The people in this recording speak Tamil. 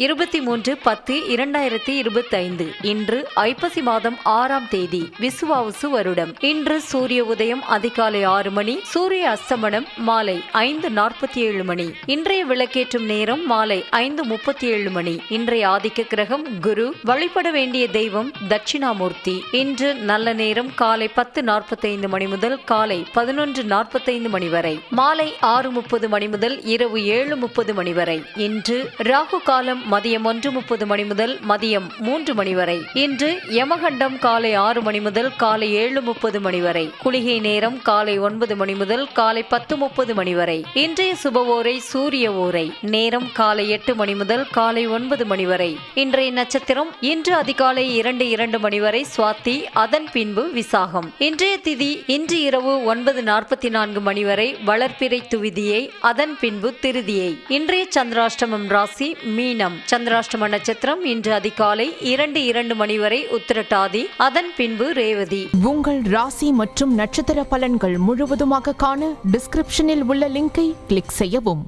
23/10/2025 இன்று ஐப்பசி மாதம் 6ஆம் தேதி விசுவாவசு வருடம். இன்று சூரிய உதயம் அதிகாலை 6 மணி, சூரிய அஸ்தமனம் மாலை 5:47 மணி. இன்றைய விளக்கேற்றும் நேரம் மாலை 5:37 மணி. இன்றைய ஆதிக்க கிரகம் குரு. வழிபட வேண்டிய தெய்வம் தட்சிணாமூர்த்தி. இன்று நல்ல நேரம் காலை 10:45 மணி முதல் காலை 11:45 மணி வரை, மாலை 6:30 மணி முதல் இரவு 7:30 மணி வரை. இன்று ராகு காலம் மதியம் 1:30 மணி முதல் மதியம் 3 மணி வரை. இன்று யமகண்டம் காலை 6 மணி முதல் காலை 7:30 மணி வரை. குளிகை நேரம் காலை 9 மணி முதல் காலை 10:30 மணி வரை. இன்றைய சுபவோரை சூரிய ஓரை. நேரம் காலை 8 மணி முதல் காலை 9 மணி வரை. இன்றைய நட்சத்திரம் இன்று அதிகாலை 2:02 மணி வரை சுவாதி, அதன் பின்பு விசாகம். இன்றைய திதி இன்று இரவு 9:44 மணி வரை வளர்ப்பிறை துவிதியை, அதன் பின்பு திருதியை. இன்றைய சந்திராஷ்டமம் ராசி மீனம். சந்திராஷ்டம நட்சத்திரம் இன்று அதிகாலை 2:02 மணி வரை உத்திரட்டாதி, அதன் பின்பு ரேவதி. உங்கள் ராசி மற்றும் நட்சத்திர பலன்கள் முழுவதுமாக காண டிஸ்கிரிப்ஷனில் உள்ள லிங்கை கிளிக் செய்யவும்.